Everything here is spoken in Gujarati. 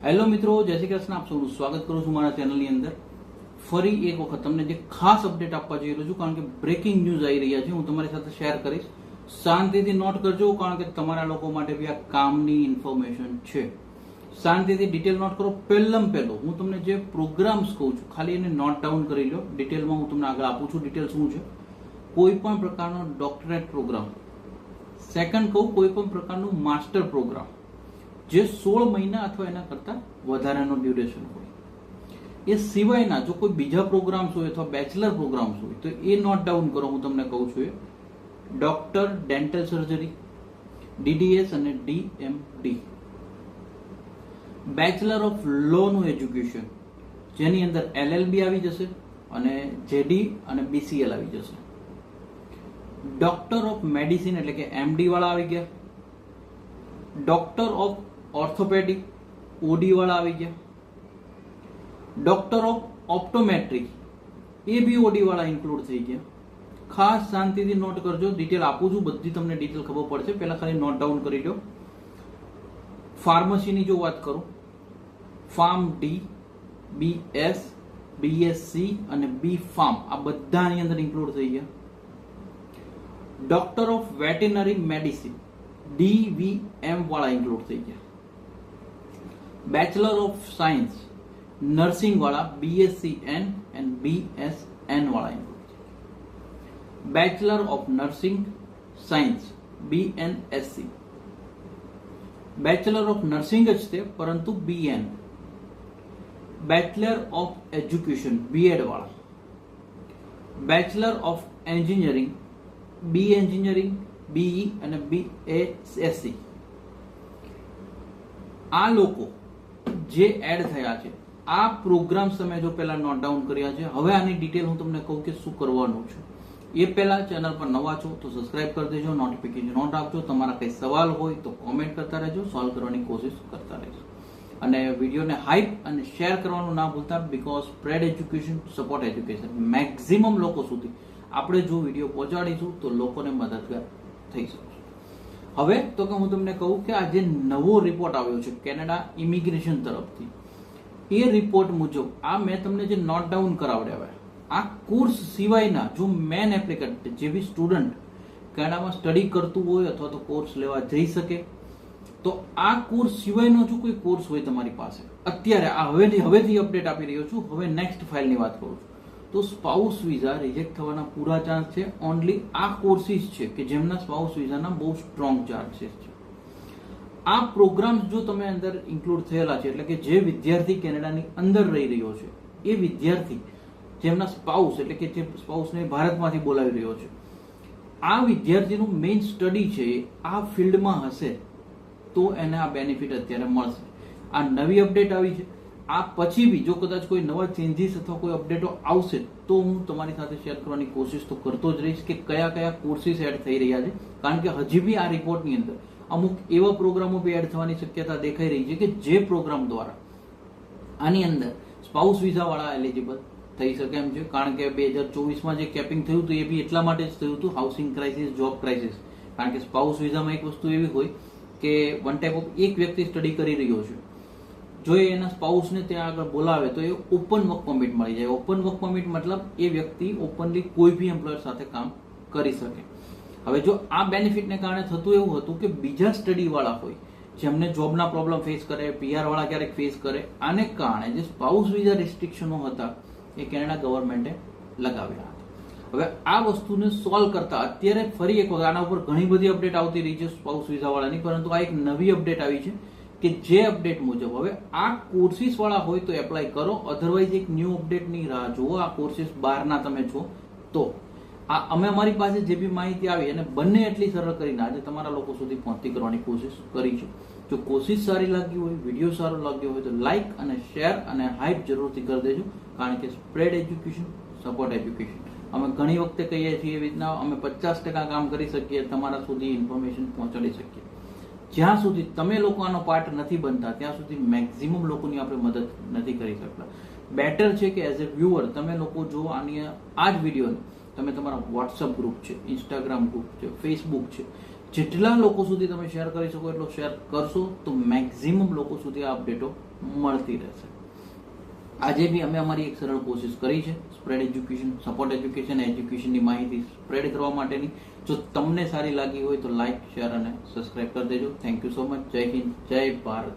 હેલો મિત્રો, જય શ્રી કૃષ્ણ. આપ સૌનું સ્વાગત કરું છું મારા ચેનલની અંદર. ફરી એક વખત તમને જે ખાસ અપડેટ આપવા જઈ રહ્યો છું, કારણ કે બ્રેકિંગ ન્યૂઝ આવી રહ્યા છે, હું તમારી સાથે શેર કરીશ. શાંતિથી નોટ કરજો, કારણ કે તમારા લોકો માટે બી આ કામની ઇન્ફોર્મેશન છે. શાંતિથી ડિટેલ નોટ કરો. પહેલો હું તમને જે પ્રોગ્રામ્સ કહું છું, ખાલી એને નોટ ડાઉન કરી લો. ડિટેલમાં હું તમને આગળ આપું છું. ડિટેલ શું છે? કોઈ પણ પ્રકારનો ડોક્ટરેટ પ્રોગ્રામ. સેકન્ડ કહું, કોઈ પણ પ્રકારનું માસ્ટર પ્રોગ્રામ જે 16 મહિના અથવા એના કરતા વધારાનો ડ્યુરેશન હોય. એ સિવાયના જો કોઈ બીજા પ્રોગ્રામ્સ હોય અથવા બેચલર પ્રોગ્રામ્સ હોય તો એ નોટ ડાઉન કરો. હું તમને કહું છું, એ ડોક્ટર ડેન્ટલ સર્જરી, DDS અને DMD, બેચલર ઓફ લો નું એજ્યુકેશન, જેની અંદર LLB આવી જશે અને JD અને BCL આવી જશે. ડોક્ટર ઓફ મેડિસિન એટલે કે MD વાળા આવી ગયા. ડોક્ટર ઓફ ઓર્થોપેડિક OD વાળા આવી ગયા. ડોક્ટર ઓફ ઓપ્ટોમેટ્રી એ બી OD વાળા ઇન્ક્લુડ થઈ ગયા. ખાસ શાંતિથી નોટ કરજો. ડિટેલ આપું છું, બધી તમને ડિટેલ ખબર પડશે. પહેલા ખાલી નોટ ડાઉન કરી લો. ફાર્મસીની જો વાત કરું, ફાર્મ D, BS, BSc અને B ફાર્મ આ બધાની અંદર ઇન્ક્લુડ થઈ ગયા. Doctor of veterinary medicine DVM વાળા ઇન્ક્લુડ થઈ ગયા. બેચલર ઓફ સાયન્સ નર્સિંગ વાળા BScN and BSN વાળા ઇન્ક્લુડ થઈ ગયા. Bachelor of nursing science BNSC. Bachelor of nursing જ છે પરંતુ BN. Bachelor of education BEd વાળા. Bachelor of engineering B engineering, BE અને BASC. આ લોકો જે એડ થયા છે, આ પ્રોગ્રામ્સ તમે જો પહેલા નોટ ડાઉન કર્યા છે. હવે આની ડિટેલ હું તમને કહું કે શું કરવાનું છે. એ પહેલા ચેનલ પર નવા છો તો સબસ્ક્રાઇબ કરી દેજો, નોટિફિકેશન ઓન રાખજો. તમારા કઈ સવાલ હોય તો કોમેન્ટ કરતા રહેજો, સોલ્વ કરવાની કોશિશ કરતા રહેજો. અને વિડીયોને હાઈપ અને શેર કરવાનું ના ભૂલતા, because spread education, support education. Maximum લોકો સુધી આપણે જો વિડીયો પહોંચાડીશું તો લોકોને મદદગાર થઈ શકશે. હવે તો કે હું તમને કહું કે આ જે નવો રિપોર્ટ આવ્યો છે કેનેડા ઇમિગ્રેશન તરફથી, એ રિપોર્ટ મુજબ આ મેં તમને જે નોટ ડાઉન કરાવડાવ્યા, આ કોર્સ સિવાયના જો મેન એપ્લિકન્ટ જે બી સ્ટુડન્ટ કેનેડામાં સ્ટડી કરતું હોય અથવા તો કોર્સ લેવા જઈ શકે, તો આ કોર્સ સિવાયનો જો કોઈ કોર્સ હોય તમારી પાસે અત્યારે, આ હવેથી અપડેટ આપી રહ્યો છું. હવે નેક્સ્ટ ફાઇલની વાત કરું છું, તો સ્પાઉસ વિઝા રિજેક્ટ થવાના પૂરા ચાન્સ છે. ઓનલી આ કોર્સિસ છે કે જેમના સ્પાઉસ વિઝાના બહુ સ્ટ્રોંગ ચાન્સીસ છે. આ પ્રોગ્રામ્સ જો તમે અંદર ઇન્ક્લુડ થયેલા છે, એટલે કે જે વિદ્યાર્થી કેનેડાની અંદર રહી રહ્યો છે, એ વિદ્યાર્થી જેમના સ્પાઉસ એટલે કે જે સ્પાઉસને ભારતમાંથી બોલાવી રહ્યો છે, આ વિદ્યાર્થીનું મેઇન સ્ટડી છે આ ફિલ્ડમાં હશે તો એને આ બેનિફિટ અત્યારે મળશે. આ નવી અપડેટ આવી છે. આ પછી બી જો કદાચ કોઈ નવા ચેન્જીસ અથવા કોઈ અપડેટો આવશે તો હું તમારી સાથે શેર કરવાની કોશિશ તો કરતો જ રહીશ કે કયા કયા કોર્સિસ એડ થઈ રહ્યા છે. કારણ કે હજી બી આ રિપોર્ટની અંદર અમુક એવા પ્રોગ્રામો બી એડ થવાની શક્યતા દેખાઈ રહી છે કે જે પ્રોગ્રામ દ્વારા આની અંદર સ્પાઉસ વિઝા વાળા એલિજિબલ થઈ શકે એમ છે. કારણ કે 2024માં જે કેપિંગ થયું હતું એ બી એટલા માટે જ થયું હતું, હાઉસિંગ ક્રાઇસિસ, જોબ ક્રાઇસિસ. કારણ કે સ્પાઉસ વિઝામાં એક વસ્તુ એવી હોય કે વન ટાઈપ ઓફ એક વ્યક્તિ સ્ટડી કરી રહ્યો છે, જો એના સ્પાઉસને ત્યાં આગળ બોલાવે તો એ ઓપન વર્ક પરમિટ મળી જાય. ઓપન વર્ક પરમિટ મતલબ એ વ્યક્તિ ઓપનલી કોઈ બી એમ્પ્લોયર સાથે કામ કરી શકે. હવે જો આ બેનિફિટને કારણે થતું એવું હતું કે બીજા સ્ટડી વાળા હોય જેમને જોબના પ્રોબ્લેમ ફેસ કરે, PR વાળા ક્યારેક ફેસ કરે, આને કારણે જે સ્પાઉસ વિઝા રિસ્ટ્રિક્શનો હતા એ કેનેડા ગવર્મેન્ટે લગાવ્યા હતા. હવે આ વસ્તુને સોલ્વ કરતા અત્યારે ફરી એક વખત આના ઉપર ઘણી બધી અપડેટ આવતી રહી છે સ્પાઉસ વિઝા વાળાની, પરંતુ આ એક નવી અપડેટ આવી છે કે જે અપડેટ મુજબ હવે આ કોર્સિસ વાળા હોય તો એપ્લાય કરો, અધરવાઇઝ એક ન્યૂ અપડેટની રાહ જુઓ. આ કોર્સિસ બહારના તમે છો તો આ અમે અમારી પાસે જે બી માહિતી આવી અને બંને એટલી સરળ કરીને આજે તમારા લોકો સુધી પહોંચતી કરવાની કોશિશ કરી છે. જો કોશિશ સારી લાગી હોય, વિડીયો સારો લાગ્યો હોય તો લાઈક અને શેર અને હાઈપ જરૂરથી કરી દેજો. કારણ કે સ્પ્રેડ એજ્યુકેશન, સપોર્ટ એજ્યુકેશન. અમે ઘણી વખતે કહીએ છીએ એવી રીતના અમે 50% કામ કરી શકીએ, તમારા સુધી ઇન્ફોર્મેશન પહોંચાડી શકીએ. જ્યાં સુધી તમે લોકો આનો પાર્ટ નથી બનતા ત્યાં સુધી મેક્સિમમ લોકોની આપણે મદદ નથી કરી શકતા. બેટર છે કે એઝ એ વ્યુઅર તમે લોકો જો આની આ જ વિડીયોને તમે તમારા વોટ્સઅપ ગ્રુપ છે, ઇન્સ્ટાગ્રામ ગ્રુપ છે, ફેસબુક છે, જેટલા લોકો સુધી તમે શેર કરી શકો એટલો શેર કરશો તો મેક્સિમમ લોકો સુધી આ અપડેટો મળતી રહેશે. આજે બી અમે અમારી એક સરળ કોશિશ કરી છે સ્પ્રેડ એજ્યુકેશન, સપોર્ટ એજ્યુકેશન, એજ્યુકેશનની માહિતી સ્પ્રેડ કરવા માટેની. જો તમને સારી લાગી હોય તો લાઈક, શેર અને સબસ્ક્રાઇબ કરી દેજો. Thank you so much. જય હિન્દ, જય ભારત.